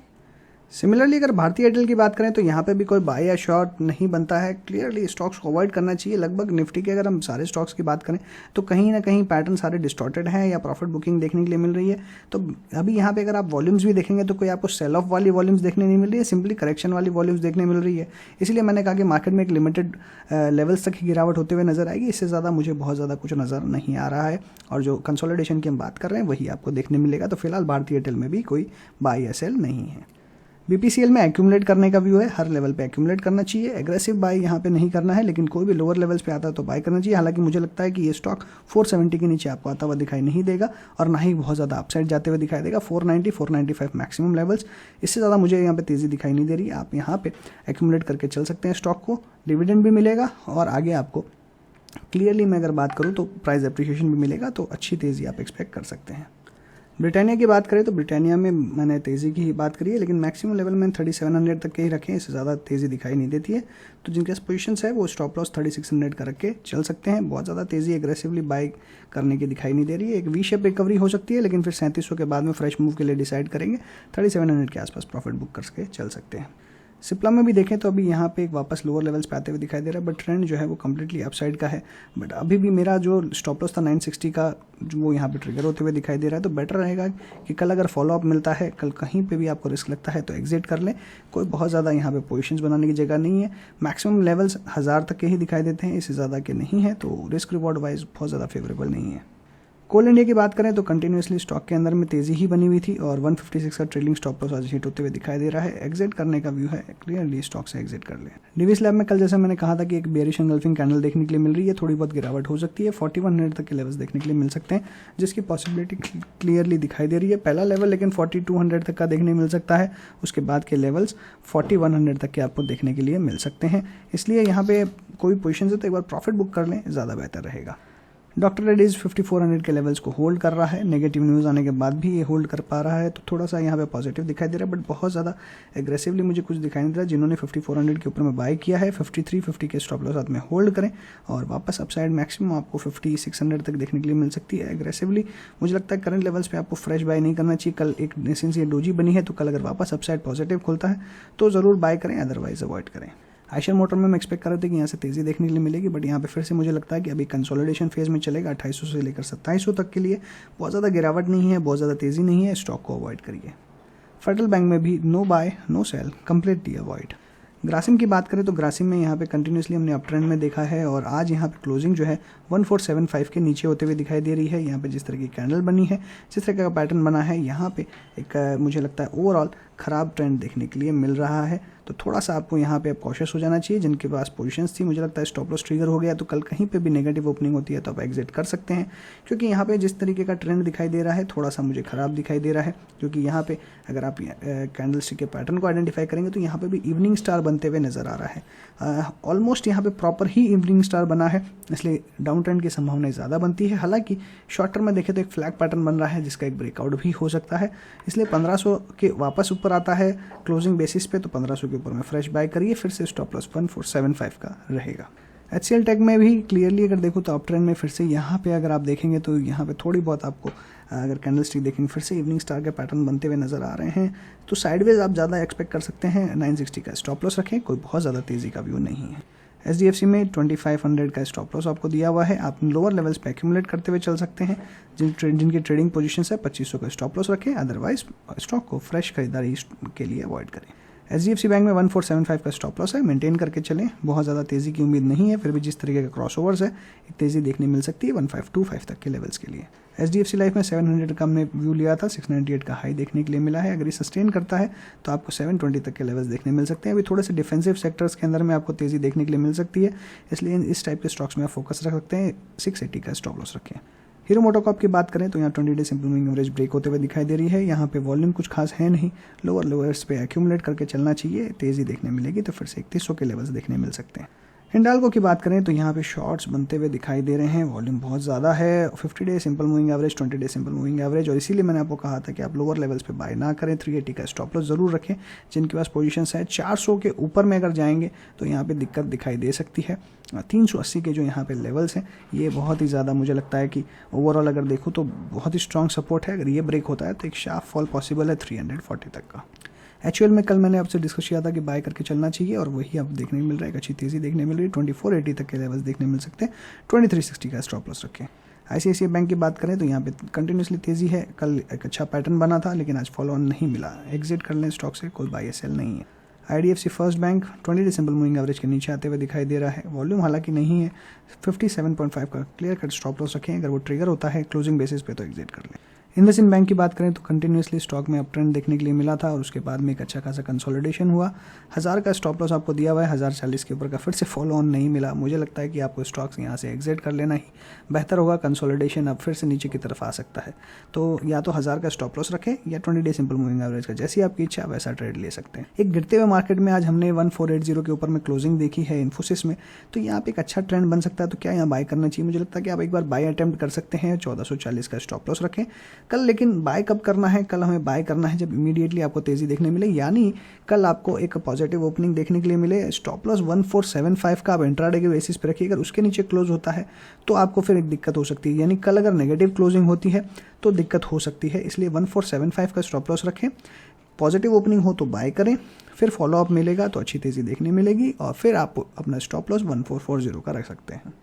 सिमिलरली अगर भारतीय एयरटेल की बात करें तो यहाँ पे भी कोई बाय या शॉर्ट नहीं बनता है। क्लियरली स्टॉक्स को अवॉइड करना चाहिए। लगभग निफ्टी के अगर हम सारे स्टॉक्स की बात करें तो कहीं ना कहीं पैटर्न सारे डिस्टॉर्टेड हैं या प्रॉफिट बुकिंग देखने के लिए मिल रही है। तो अभी यहाँ पे अगर आप वॉल्यूम्स भी देखेंगे तो कोई आपको सेल ऑफ वाली वॉल्यूम्स देखने नहीं मिल रही है, सिंपली करेक्शन वाली वॉल्यूम्स देखने मिल रही है। इसलिए मैंने कहा कि मार्केट में एक लिमिटेड लेवल्स तक ही गिरावट होते हुए नजर आएगी, इससे ज़्यादा मुझे बहुत ज़्यादा कुछ नज़र नहीं आ रहा है। और जो कंसोलिडेशन की हम बात कर रहे हैं वही आपको देखने मिलेगा। तो फिलहाल भारतीय एयरटेल में भी कोई बाय या सेल नहीं है। बीपीसीएल में एक्यूमुलेट करने का व्यू है, हर लेवल पे एक्यूमुलेट करना चाहिए। एग्रेसिव बाय यहाँ पे नहीं करना है, लेकिन कोई भी लोअर लेवल्स पे आता है तो बाय करना चाहिए। हालांकि मुझे लगता है कि ये स्टॉक 470 के नीचे आपको आता हुआ दिखाई नहीं देगा और ना ही बहुत ज़्यादा अपसाइड जाते हुए दिखाई देगा। 490 495 मैक्सिमम लेवल्स, इससे ज़्यादा मुझे यहाँ पे तेज़ी दिखाई नहीं दे रही। आप यहाँ पे एक्यूमुलेट करके चल सकते हैं स्टॉक को, डिविडेंड भी मिलेगा और आगे आपको क्लियरली मैं अगर बात करूँ तो प्राइस एप्रिशिएशन भी मिलेगा, तो अच्छी तेज़ी आप एक्सपेक्ट कर सकते हैं। ब्रिटानिया की बात करें तो ब्रिटानिया में मैंने तेज़ी की ही बात करी है, लेकिन मैक्सिमम लेवल में 3700 तक के ही रखें, इससे ज़्यादा तेज़ी दिखाई नहीं देती है। तो जिनके पास पोजीशंस है वो स्टॉप लॉस 3600 का रख के चल सकते हैं। बहुत ज़्यादा तेज़ी एग्रेसिवली बाय करने की दिखाई नहीं दे रही है। एक वी शेप रिकवरी हो सकती है, लेकिन फिर 3700 के बाद में फ्रेश मूव के लिए डिसाइड करेंगे। 3700 के आसपास प्रॉफिट बुक करके चल सकते हैं। सिप्ला में भी देखें तो अभी यहाँ पे एक वापस लोअर लेवल्स पे आते हुए दिखाई दे रहा है, बट ट्रेंड जो है वो कम्प्लीटली अपसाइड का है। बट अभी भी मेरा जो स्टॉप लॉस था 960 का वो यहाँ पे ट्रिगर होते हुए दिखाई दे रहा है। तो बेटर रहेगा कि कल अगर फॉलोअप मिलता है, कल कहीं पे भी आपको रिस्क लगता है तो एग्जिट कर लें। कोई बहुत ज़्यादा यहाँ पे पोजीशंस बनाने की जगह नहीं है। मैक्सिमम लेवल्स 1000 तक के ही दिखाई देते हैं, इससे ज़्यादा के नहीं है, तो रिस्क रिवॉर्ड वाइज बहुत ज़्यादा फेवरेबल नहीं है। कोल इंडिया की बात करें तो कंटिन्यूसली स्टॉक के अंदर में तेज़ी ही बनी हुई थी और 156 का ट्रेलिंग स्टॉप लॉस आज हिट होते हुए दिखाई दे रहा है। एग्जिट करने का व्यू है, क्लियरली स्टॉक से एग्जिट कर लें। डिविस लैब में कल जैसे मैंने कहा था कि एक बेयरिश एंगल्फिंग कैंडल देखने के लिए मिल रही है, थोड़ी बहुत गिरावट हो सकती है। 4100 तक के लेवल्स देखने के लिए मिल सकते हैं, जिसकी पॉसिबिलिटी क्लियरली दिखाई दे रही है। पहला लेवल लेकिन 4200 तक का देखने मिल सकता है, उसके बाद के लेवल्स 4100 तक के आपको देखने के लिए मिल सकते हैं। इसलिए यहाँ पे कोई पोजीशन है तो एक बार प्रॉफिट बुक कर लें, ज़्यादा बेहतर रहेगा। डॉक्टर रेड्डीज 5400 के लेवल्स को होल्ड कर रहा है। नेगेटिव न्यूज़ आने के बाद भी ये होल्ड कर पा रहा है, तो थोड़ा सा यहाँ पे पॉजिटिव दिखाई दे रहा है, बट बहुत ज़्यादा एग्रेसिवली मुझे कुछ दिखाई नहीं दे रहा। जिन्होंने 5400 के ऊपर में बाय किया है 5350 के स्टॉप लॉस साथ में होल्ड करें और वापस अपसाइड मैक्सिमम आपको 5600 तक देखने के लिए मिल सकती है। एग्रेसिवली मुझे लगता है करंट लेवल्स पे आपको फ्रेश बाय नहीं करना चाहिए। कल एक सिंस ये डोजी बनी है तो कल अगर वापस अपसाइड पॉजिटिव खुलता है तो ज़रूर बाय करें, अदरवाइज अवॉइड करें। आयशर मोटर में हम एक्सपेक्ट कर रहे थे कि यहाँ से तेज़ी देखने के लिए मिलेगी, बट यहाँ पे फिर से मुझे लगता है कि अभी कंसोलिडेशन फेज में चलेगा। 2800 से लेकर 2700 तक के लिए बहुत ज़्यादा गिरावट नहीं है, बहुत ज़्यादा तेज़ी नहीं है, स्टॉक को अवॉइड करिए। फेडरल बैंक में भी no buy no sell, completely avoid. Grasim की बात करें तो ग्रासिम में यहाँ पे कंटिन्यूसली हमने अप ट्रेंड में देखा है और आज यहाँ पे क्लोजिंग जो है 1475 के नीचे होते हुए दिखाई दे रही है। यहाँ पे जिस तरह की कैंडल बनी है, जिस तरह का पैटर्न बना है, यहाँ पे एक मुझे लगता है ओवरऑल ख़राब ट्रेंड देखने के लिए मिल रहा है। तो थोड़ा सा आपको यहाँ पे अब कॉशियस हो जाना चाहिए। जिनके पास पोजीशंस थी, मुझे लगता है स्टॉप लॉस ट्रिगर हो गया, तो कल कहीं पे भी नेगेटिव ओपनिंग होती है तो आप एग्जिट कर सकते हैं, क्योंकि यहाँ पे जिस तरीके का ट्रेंड दिखाई दे रहा है थोड़ा सा मुझे ख़राब दिखाई दे रहा है। क्योंकि यहाँ पे अगर आप कैंडलस्टिक के पैटर्न को आइडेंटिफाई करेंगे तो यहाँ पे भी इवनिंग स्टार बनते हुए नज़र आ रहा है। ऑलमोस्ट यहाँ पे प्रॉपर ही इवनिंग स्टार बना है, इसलिए डाउन ट्रेंड की संभावना ज़्यादा बनती है। हालांकि शॉर्ट टर्म में देखें तो एक फ्लैग पैटर्न बन रहा है जिसका एक ब्रेकआउट भी हो सकता है, इसलिए 1500 के वापस ऊपर आता है क्लोजिंग बेसिस पे तो 1500 के ऊपर में फ्रेश बाय करिए। फिर से स्टॉप लॉस 1475 का रहेगा। HCL टेक में भी क्लियरली अगर देखो तो अप ट्रेंड में फिर से यहाँ पे अगर आप देखेंगे तो यहाँ पे थोड़ी बहुत आपको अगर कैंडल स्टिक देखेंगे फिर से इवनिंग स्टार के पैटर्न बनते हुए नज़र आ रहे हैं, तो साइडवेज आप ज़्यादा एक्सपेक्ट कर सकते हैं। 960 का स्टॉप लॉस रखें, कोई बहुत ज़्यादा तेज़ी का व्यू नहीं है। SDFC में 2500 का स्टॉप लॉस आपको दिया हुआ है, आप लोअर लेवल्स पे एक्यूमुलेट करते हुए चल सकते हैं। जिनकी ट्रेडिंग पोजीशन है 2500 का स्टॉप लॉस रखें, अदरवाइज स्टॉक को फ्रेश खरीदारी के लिए अवॉइड करें। HDFC बैंक में 1475 का स्टॉप लॉस है, मेंटेन करके चलें। बहुत ज़्यादा तेज़ी की उम्मीद नहीं है, फिर भी जिस तरीके का क्रॉसओवर्स है एक तेज़ी देखने मिल सकती है 1525 तक के लेवल्स के लिए। HDFC लाइफ में 700 का हमने व्यू लिया था, 698 का हाई देखने के लिए मिला है। अगर ये सस्टेन करता है तो आपको 720 तक के लेवल्स देखने मिल सकते हैं। अभी थोड़े से डिफेंसिव सेक्टर्स के अंदर में आपको तेज़ी देखने के लिए मिल सकती है, इसलिए इस टाइप के स्टॉक्स में आप फोकस रख सकते हैं। 680 का स्टॉप लॉस रखें। हीरो मोटोकॉर्प की बात करें तो यहाँ 20 day simple moving average break होते हुए दिखाई दे रही है। यहाँ पे वॉल्यूम कुछ खास है नहीं, लोअर्स पे एक्यूमुलेट करके चलना चाहिए, तेज़ी देखने मिलेगी तो फिर से 3100 के लेवल्स देखने मिल सकते हैं। हिंडाल्को की बात करें तो यहाँ पे शॉर्ट्स बनते हुए दिखाई दे रहे हैं, वॉल्यूम बहुत ज़्यादा है। 50 day simple moving average, 20 day simple moving average, और इसीलिए मैंने आपको कहा था कि आप लोअर लेवल्स पे बाय ना करें। 380 का स्टॉप लॉस ज़रूर रखें। जिनके पास पोजीशंस है 400 के ऊपर में अगर जाएंगे तो यहाँ पे दिक्कत दिखाई दे सकती है। 380 के जो यहाँ पे लेवल्स हैं ये बहुत ही ज़्यादा मुझे लगता है कि ओवरऑल अगर देखो तो बहुत ही स्ट्रॉन्ग सपोर्ट है। अगर ये ब्रेक होता है तो एक शार्प फॉल पॉसिबल है 340 तक का। HUL में कल मैंने आपसे डिस्कस किया था कि बाय करके चलना चाहिए और वही अब देखने मिल रहा है, एक अच्छी तेज़ी देखने मिल रही है। 2480 तक के लेवल्स देखने मिल सकते हैं। 2360 का स्टॉप लॉस रखें। ICICI बैंक की बात करें तो यहाँ पे कंटिन्यूसली तेज़ी है, कल एक अच्छा पैटर्न बना था लेकिन आज फॉलो ऑन नहीं मिला, एग्जिट कर लें स्टॉक से, कोई बाय सेल नहीं है। IDFC first bank 20 day simple moving average के नीचे आते हुए दिखाई दे रहा है, वॉल्यूम हालांकि नहीं है। 57.5 का क्लियर कट स्टॉप लॉस रखें, अगर वो ट्रिगर होता है क्लोजिंग बेसिस पे तो एग्जिट कर लें। इंडसइंड बैंक की बात करें तो कंटिन्यूसली स्टॉक में अप ट्रेंड देखने के लिए मिला था और उसके बाद में एक अच्छा खासा कंसोलिडेशन हुआ। 1000 का स्टॉप लॉस आपको दिया हुआ है, 1040 के ऊपर का फिर से फॉलो ऑन नहीं मिला। मुझे लगता है कि आपको स्टॉक्स यहाँ से एग्जिट कर लेना ही बेहतर होगा। कंसोलिडेशन अब फिर से नीचे की तरफ आ सकता है, तो या तो 1000 का स्टॉप लॉस रखें या 20 डे सिंपल मूविंग एवरेज का, जैसी आपकी इच्छा वैसा ट्रेड ले सकते हैं। एक गिरते हुए मार्केट में आज हमने 1480 के ऊपर में क्लोजिंग देखी है इन्फोसिस में, तो यहाँ पे एक अच्छा ट्रेंड बन सकता है। तो क्या यहाँ बाय करना चाहिए? मुझे लगता है कि आप एक बार बाय अटेम्प्ट कर सकते हैं। 1440 का स्टॉप लॉस रखें कल, लेकिन बाय कब करना है? कल हमें बाय करना है जब इमीडिएटली आपको तेज़ी देखने मिले, यानी कल आपको एक पॉजिटिव ओपनिंग देखने के लिए मिले। स्टॉप लॉस 1475 का आप इंट्राडे के बेसिस पे रखिए, अगर उसके नीचे क्लोज होता है तो आपको फिर एक दिक्कत हो सकती है, यानी कल अगर नेगेटिव क्लोजिंग होती है तो दिक्कत हो सकती है। इसलिए 1475 का स्टॉप लॉस रखें, पॉजिटिव ओपनिंग हो तो बाय करें, फिर फॉलोअप मिलेगा तो अच्छी तेज़ी देखने मिलेगी और फिर आप अपना स्टॉप लॉस 1440 का रख सकते हैं।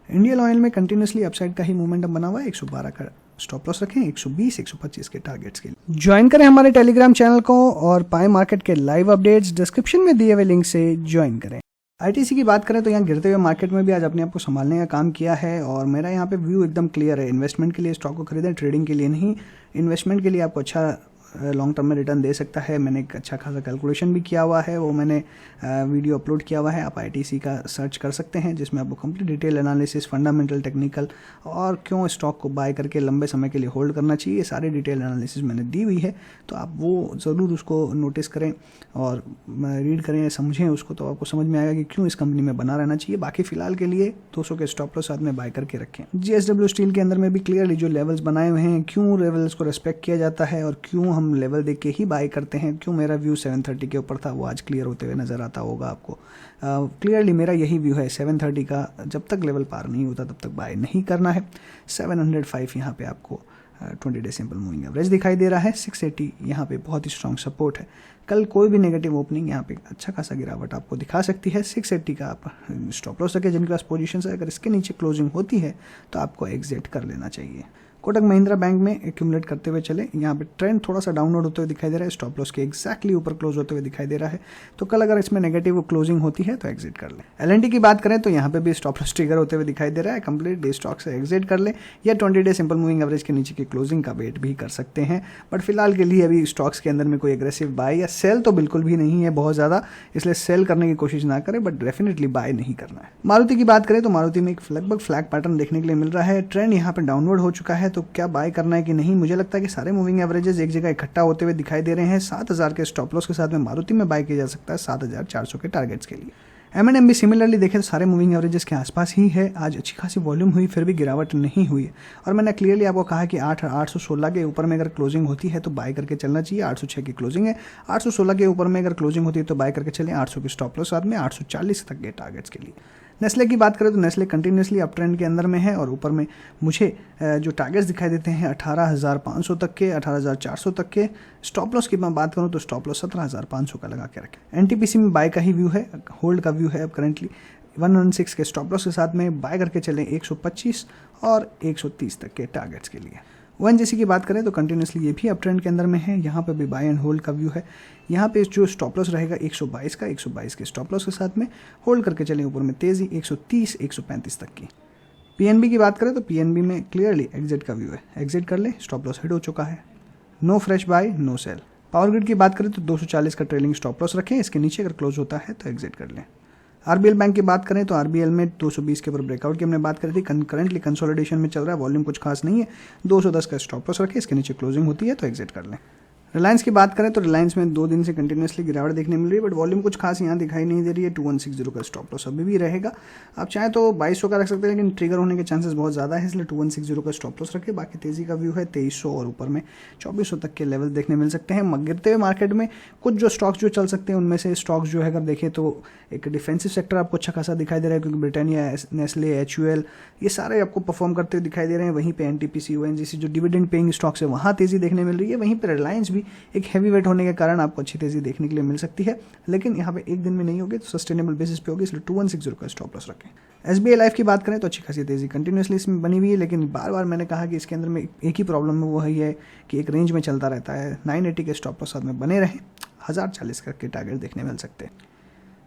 इंडियन ऑयल में कंटिन्यूसली अपसाइड का ही मोमेंटम बना हुआ है, 112 का स्टॉप लॉस रखें, 120 125 के टारगेट्स के लिए। ज्वाइन करें हमारे टेलीग्राम चैनल को और पाए मार्केट के लाइव अपडेट्स डिस्क्रिप्शन में दिए हुए लिंक से ज्वाइन करें। ITC की बात करें तो यहाँ गिरते हुए मार्केट में भी आज अपने आप को संभालने का काम किया है और मेरा यहाँ पे व्यू एकदम क्लियर है। इन्वेस्टमेंट के लिए स्टॉक को खरीदें, ट्रेडिंग के लिए नहीं। इन्वेस्टमेंट के लिए आपको अच्छा लॉन्ग टर्म में रिटर्न दे सकता है। मैंने एक अच्छा खासा कैलकुलेशन भी किया हुआ है, वो मैंने वीडियो अपलोड किया हुआ है, आप ITC का सर्च कर सकते हैं, जिसमें आपको complete detail analysis, fundamental, technical और क्यों स्टॉक को बाय करके लंबे समय के लिए होल्ड करना चाहिए, ये सारी डिटेल एनालिसिस मैंने दी हुई है। तो आप वो ज़रूर उसको नोटिस करें और रीड करें, समझें उसको, तो आपको समझ में आएगा कि क्यों इस कंपनी में बना रहना चाहिए। बाकी फिलहाल के लिए 200 के स्टॉप लॉस साथ में बाय करके रखें। JSW स्टील के अंदर में भी क्लियरली जो लेवल्स बनाए हुए हैं, क्यों लेवल्स को रिस्पेक्ट किया जाता है और क्यों हम लेवल देख के ही बाय करते हैं, क्यों मेरा व्यू 730 के ऊपर था, वो आज क्लियर होते हुए नजर आता होगा आपको। क्लियरली मेरा यही व्यू है, 730 का जब तक लेवल पार नहीं होता तब तक बाय नहीं करना है। 705 यहाँ पे आपको 20 डे सिंपल मूविंग एवरेज दिखाई दे रहा है। 680 यहाँ पे बहुत ही स्ट्रॉन्ग सपोर्ट है। कल कोई भी नेगेटिव ओपनिंग यहाँ पे अच्छा खासा गिरावट आपको दिखा सकती है। 680 का आप स्टॉप लॉस रखें, जिनके पास पोजीशन है, अगर इसके नीचे क्लोजिंग होती है तो आपको एग्जिट कर लेना चाहिए। कोटक महिंद्रा बैंक में एक्यूमुलेट करते हुए चले, यहाँ पे ट्रेंड थोड़ा सा डाउनवर्ड होते हुए दिखाई दे रहा है, स्टॉप लॉस के एक्जैक्टली ऊपर क्लोज होते हुए दिखाई दे रहा है, तो कल अगर इसमें नेगेटिव क्लोजिंग होती है तो एग्जिट कर लें। एलएनटी की बात करें तो यहाँ पे भी स्टॉप लॉस ट्रिगर होते हुए दिखाई दे रहा है, कंप्लीट डे स्टॉक से एग्जिट कर लें या 20 डे सिंपल मूविंग एवरेज के नीचे की क्लोजिंग का वेट भी कर सकते हैं। बट फिलहाल के लिए अभी स्टॉक्स के अंदर में कोई एग्रेसिव बाय या सेल तो बिल्कुल भी नहीं है बहुत ज़्यादा, इसलिए सेल करने की कोशिश ना करें, बट डेफिनेटली बाय नहीं करना है। मारुति की बात करें तो मारुति में एक लगभग फ्लैग पैटर्न देखने के लिए मिल रहा है, ट्रेंड यहाँ पे डाउनवर्ड हो चुका है, तो क्या बाय करना है कि नहीं, मुझे लगता है कि सारे मूविंग एवरेजेस एक जगह इकट्ठा होते हुए दिखाई दे रहे हैं। 7000 के स्टॉप लॉस के साथ में मारुति में बाय किया जा सकता है 7400 के टारगेट्स के लिए। M&M भी सिमिलरली देखें तो सारे मूविंग एवरेजेस के आसपास ही है, आज अच्छी खासी वॉल्यूम हुई फिर भी गिरावट नहीं हुई है, और मैंने क्लियरली आपको कहा कि 816 के ऊपर में अगर क्लोजिंग होती है तो बाय करके चलना चाहिए। 806 की क्लोजिंग है, 816 के ऊपर में अगर क्लोजिंग होती है तो बाय करके चलें, 800 के स्टॉप लॉस साथ में 840 तक के टारगेट्स के लिए। नेस्ले की बात करें तो नेस्ले कंटिन्यूसली अप ट्रेंड के अंदर में है, और ऊपर में मुझे जो टारगेट्स दिखाई देते हैं 18,500 तक के, 18,400 तक के। स्टॉप लॉस की मैं बात करूं तो स्टॉप लॉस 17,500 का लगा के रखें। एनटीपीसी में बाय का ही व्यू है, होल्ड का व्यू है अब करेंटली। 116 के स्टॉप लॉस के साथ में बाय करके चलें 125 और 130 तक के टारगेट्स के लिए। ONGC की बात करें तो कंटिन्यूसली ये भी अप ट्रेंड के अंदर में है, यहाँ पे भी बाय एंड होल्ड का व्यू है। यहाँ पे जो स्टॉप लॉस रहेगा 122 का, 122 के स्टॉप लॉस के साथ में होल्ड करके चलें ऊपर में तेजी 130 135 तक की। PNB की बात करें तो PNB में क्लियरली एग्जिट का व्यू है, एग्जिट कर लें, स्टॉप लॉस हिट हो चुका है, no fresh buy no sell. Power Grid की बात करें तो 240 का ट्रेलिंग स्टॉप लॉस रखें, इसके नीचे अगर क्लोज होता है तो एग्जिट कर लें। RBL बैंक की बात करें तो RBL में 220 के ऊपर ब्रेकआउट की हमने बात करी थी, करंटली कंसोलिडेशन में चल रहा है, वॉल्यूम कुछ खास नहीं है, 210 का स्टॉप लॉस रखें, इसके नीचे क्लोजिंग होती है तो एग्जिट कर लें। रिलायंस की बात करें तो रिलायंस में 2 दिन से कंटिन्यूसली गिरावट देखने मिल रही है, बट वॉल्यूम कुछ खास यहाँ दिखाई नहीं दे रही है। 2160 का स्टॉप लॉस अभी भी रहेगा, आप चाहें तो 2200 का रख सकते हैं, लेकिन ट्रिगर होने के चांसेस बहुत ज़्यादा है, इसलिए 2160 का स्टॉप लॉस रखें। बाकी तेजी का व्यू है 2300 और ऊपर में 2400 तक के लेवल देखने मिल सकते हैं। गिरते हुए मार्केट में कुछ जो स्टॉक्स जो चल सकते हैं उनमें से स्टॉक्स जो है अगर देखें तो एक डिफेंसिव सेक्टर आपको अच्छा खासा दिखाई दे रहा है, क्योंकि ब्रिटानिया, नेस्ले, HUL ये सारे आपको परफॉर्म करते हुए दिखाई दे रहे हैं। वहीं पे NTPC, ONGC जो डिविडेंड पेइंग स्टॉक्स है वहाँ तेजी देखने मिल रही है। वहीं पर रिलायंस भी एक हैवी वेट होने के कारण आपको अच्छी तेजी देखने के लिए मिल सकती है, लेकिन यहाँ पे एक दिन में नहीं होगी तो सस्टेनेबल बेसिस पे होगी, इसलिए 2160 का स्टॉप लॉस रखें। SBI लाइफ की बात करें तो अच्छी खासी तेजी कंटिन्यूसली इसमें बनी हुई है, लेकिन बार बार मैंने कहा कि इसके अंदर में एक ही प्रॉब्लम है, वो है कि एक रेंज में चलता रहता है। 980 के स्टॉप लॉस साथ में बने रहें, 1040 के टारगेट देखने मिल सकते हैं।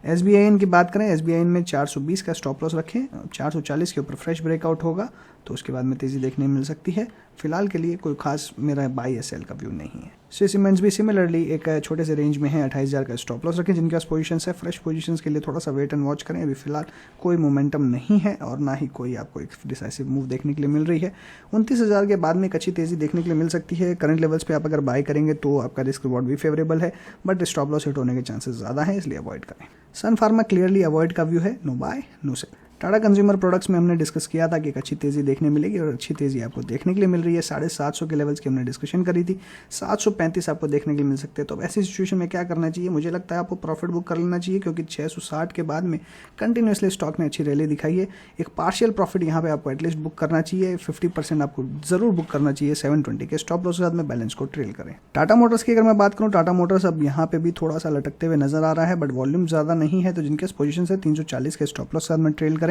SBIN की बात करें, SBIN में 420 का स्टॉप लॉस रखें, 440 के ऊपर फ्रेश ब्रेकआउट होगा तो उसके बाद में तेज़ी देखने मिल सकती है। फिलहाल के लिए कोई खास मेरा बाई या सेल का व्यू नहीं है। श्री सीमेंट्स भी सिमिलरली एक छोटे से रेंज में है, 28,000 का स्टॉप लॉस रखें। जिनके पास पोजीशन है, फ्रेश पोजीशंस के लिए थोड़ा सा वेट एंड वॉच करें। अभी फिलहाल कोई मोमेंटम नहीं है और ना ही कोई आपको एक डिसाइसिव मूव देखने के लिए मिल रही है। 29,000 के बाद में एक अच्छी तेज़ी देखने के लिए मिल सकती है। करंट लेवल्स पे आप अगर बाय करेंगे तो आपका रिस्क रिवॉर्ड भी फेवरेबल है, बट स्टॉप लॉस हिट होने के चांसेस ज़्यादा हैं, इसलिए अवॉइड करें। सन फार्मा क्लियरली अवॉइड का व्यू है, no buy no sell. Tata consumer products में हमने डिस्कस किया था कि एक अच्छी तेज़ी देखने मिलेगी और अच्छी तेज़ी आपको देखने के लिए मिल रही है। 750 के लेवल्स की हमने डिस्कशन करी थी, 735 आपको देखने के लिए मिल सकते हैं। तो अब ऐसी सिचुएशन में क्या करना चाहिए? मुझे लगता है आपको प्रॉफिट बुक कर लेना चाहिए, क्योंकि 660 के बाद में कंटिन्यूसली स्टॉक ने अच्छी रैली दिखाई है। एक पार्शियल प्रॉफिट यहाँ पे आपको एटलीस्ट बुक करना चाहिए, 50% आपको जरूर बुक करना चाहिए। 720 के स्टॉप लॉस के साथ में बैलेंस को ट्रेल करें। टाटा मोटर्स की अगर मैं बात करूँ, टाटा मोटर्स अब यहाँ पे भी थोड़ा सा लटकते हुए नजर आ रहा है, बट वॉल्यूम ज़्यादा नहीं है, तो जिनके पोजीशन है 340 के स्टॉप लॉस के साथ में ट्रेल करें।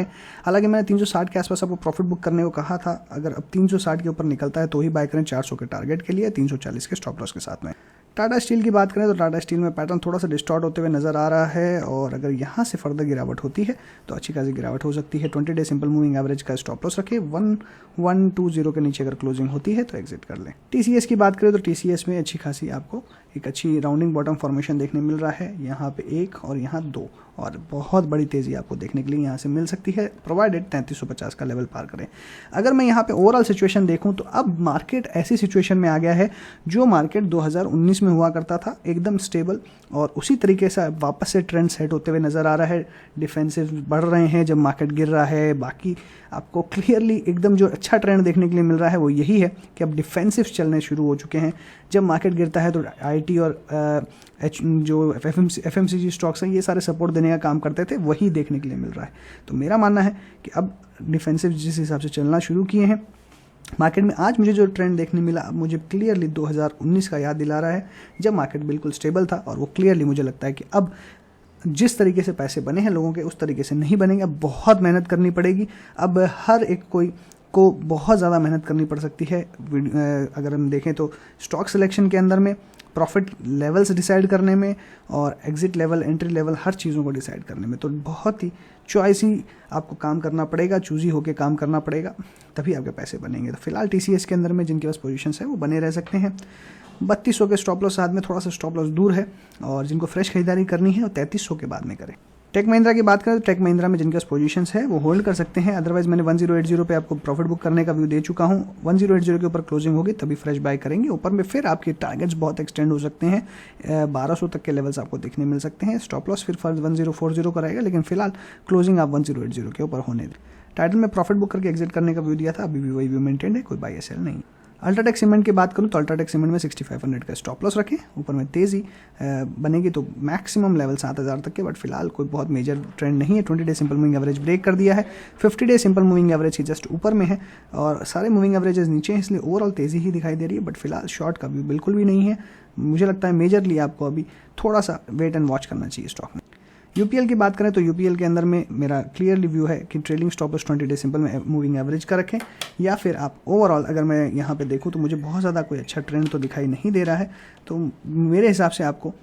हालांकि मैंने 360 के आसपास आपको प्रॉफिट बुक करने को कहा था, अगर अब 360 के ऊपर निकलता है तो ही बाय करें 400 के टारगेट के लिए, 340 के स्टॉप लॉस के साथ में। टाटा स्टील की बात करें तो टाटा स्टील में पैटर्न थोड़ा सा डिस्टॉर्ट होते हुए नजर आ रहा है, और अगर यहाँ से फर्दर गिरावट होती है तो अच्छी खासी गिरावट हो सकती है। 20 डे सिंपल मूविंग एवरेज का स्टॉप लॉस रखें, 1120 के नीचे अगर क्लोजिंग होती है तो एग्जिट कर लें। TCS की बात करें तो TCS में अच्छी खासी आपको एक अच्छी राउंडिंग बॉटम फॉर्मेशन देखने मिल रहा है, यहाँ पे 1 और यहाँ 2, और बहुत बड़ी तेज़ी आपको देखने के लिए यहाँ से मिल सकती है, प्रोवाइडेड 3350 का लेवल पार करें। अगर मैं यहाँ पे ओवरऑल सिचुएशन देखूँ तो अब मार्केट ऐसी सिचुएशन में आ गया है जो मार्केट 2019 में हुआ करता था, एकदम स्टेबल, और उसी तरीके से वापस से ट्रेंड सेट होते हुए नज़र आ रहा है। डिफेंसिव बढ़ रहे हैं जब मार्केट गिर रहा है। बाकी आपको क्लियरली एकदम जो अच्छा ट्रेंड देखने के लिए मिल रहा है वो यही है कि अब डिफेंसिव चलने शुरू हो चुके हैं। जब मार्केट गिरता है तो IT और जो FMCG स्टॉक्स हैं ये सारे सपोर्ट देने का काम करते थे, वही देखने के लिए मिल रहा है। तो मेरा मानना है कि अब डिफेंसिव जिस हिसाब से चलना शुरू किए हैं मार्केट में, आज मुझे जो ट्रेंड देखने मिला अब मुझे क्लियरली 2019 का याद दिला रहा है, जब मार्केट बिल्कुल स्टेबल था। और वो क्लियरली मुझे लगता है कि अब जिस तरीके से पैसे बने हैं लोगों के, उस तरीके से नहीं बनेंगे। अब बहुत मेहनत करनी पड़ेगी। अब हर एक कोई आपको बहुत ज़्यादा मेहनत करनी पड़ सकती है। अगर हम देखें तो स्टॉक सिलेक्शन के अंदर में, प्रॉफिट लेवल्स डिसाइड करने में और एग्जिट लेवल, एंट्री लेवल, हर चीज़ों को डिसाइड करने में, तो बहुत ही चॉइसी आपको काम करना पड़ेगा, चूजी होकर काम करना पड़ेगा, तभी आपके पैसे बनेंगे। तो फिलहाल TCS के अंदर में जिनके पास पोजीशंस है वो बने रह सकते हैं। 3200 के स्टॉप लॉस साथ में थोड़ा सा स्टॉप लॉस दूर है, और जिनको फ्रेश खरीदारी करनी है वो 3300 के बाद में करें। टेक महिंद्रा की बात करें तो टेक महिंद्रा में जिनके पास पोजीशंस है वो होल्ड कर सकते हैं। अदरवाइज मैंने 1080 पे आपको प्रॉफिट बुक करने का व्यू दे चुका हूँ। 1080 के ऊपर क्लोजिंग होगी तभी फ्रेश बाय करेंगे। ऊपर में फिर आपके टारगेट्स बहुत एक्सटेंड हो सकते हैं, 1200 तक के लेवल्स आपको देखने मिल सकते हैं। स्टॉप लॉस फिर 1040 का रहेगा, लेकिन फिलहाल क्लोजिंग आप 1080 के ऊपर होने दें। टाइटल में प्रॉफिट बुक करके एग्जिट करने का व्यू दिया था, अभी भी वही व्यू मेंटेन है, कोई बाय सेल नहीं। अल्ट्राटेक सीमेंट की बात करूं तो अल्ट्राटेक सीमेंट में 6500 का स्टॉप लॉस रखें। ऊपर में तेज़ी बनेगी तो मैक्सिमम लेवल 7000 तक के, बट फिलहाल कोई बहुत मेजर ट्रेंड नहीं है। 20 day simple moving average break कर दिया है, 50 डे सिंपल मूविंग एवरेज की जस्ट ऊपर में है, और सारे मूविंग एवरेजेस नीचे हैं, इसलिए ओवरऑल तेज़ी ही दिखाई दे रही है। बट फिलहाल शॉर्ट का व्यू बिल्कुल भी नहीं है। मुझे लगता है मेजरली आपको अभी थोड़ा सा वेट एंड वॉच करना चाहिए स्टॉक में। UPL की बात करें तो UPL के अंदर में मेरा क्लियरली व्यू है कि trailing stop loss 20 day simple में मूविंग एवरेज का रखें, या फिर आप ओवरऑल अगर मैं यहाँ पे देखूँ तो मुझे बहुत ज़्यादा कोई अच्छा ट्रेंड तो दिखाई नहीं दे रहा है, तो मेरे हिसाब से आपको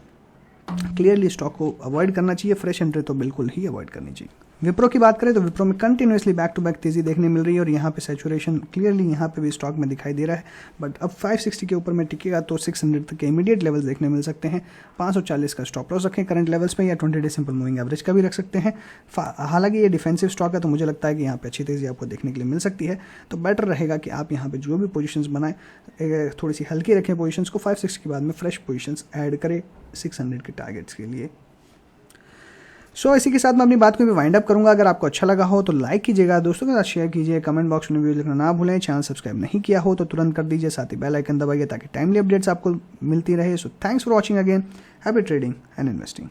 क्लियरली स्टॉक को अवॉइड करना चाहिए। फ्रेश एंट्री तो बिल्कुल ही अवॉइड करनी चाहिए। विप्रो की बात करें तो विप्रो में कंटिन्यूसली बैक टू बैक तेजी देखने मिल रही है, और यहाँ पे सैचुरेशन क्लियरली यहाँ पे भी स्टॉक में दिखाई दे रहा है। बट अब 560 के ऊपर में टिकेगा तो 600 तक के इमीडिएट लेवल्स देखने मिल सकते हैं। 540 का स्टॉप लॉस रखें करंट लेवल्स पे, या 20 डे सिंपल मूविंग एवरेज का भी रख सकते हैं। हालांकि ये डिफेंसिव स्टॉक है, तो मुझे लगता है कि यहाँ पे अच्छी तेजी आपको देखने के लिए मिल सकती है। तो बेटर रहेगा कि आप यहाँ पे जो भी पोजीशंस बनाएं थोड़ी सी हल्की रखें पोजीशंस को। 560 के बाद में फ्रेश पोजीशंस ऐड करें 600 के टारगेट्स के लिए। इसी के साथ मैं अपनी बात को भी वाइंड अप करूंगा। अगर आपको अच्छा लगा हो तो लाइक कीजिएगा, दोस्तों के साथ शेयर कीजिए, कमेंट बॉक्स में वीडियो लिखना ना भूलें। चैनल सब्सक्राइब नहीं किया हो तो तुरंत कर दीजिए, साथ ही बेल आइकन दबाइए ताकि टाइमली अपडेट्स आपको मिलती रहे। So thanks for watching again. Happy trading and investing.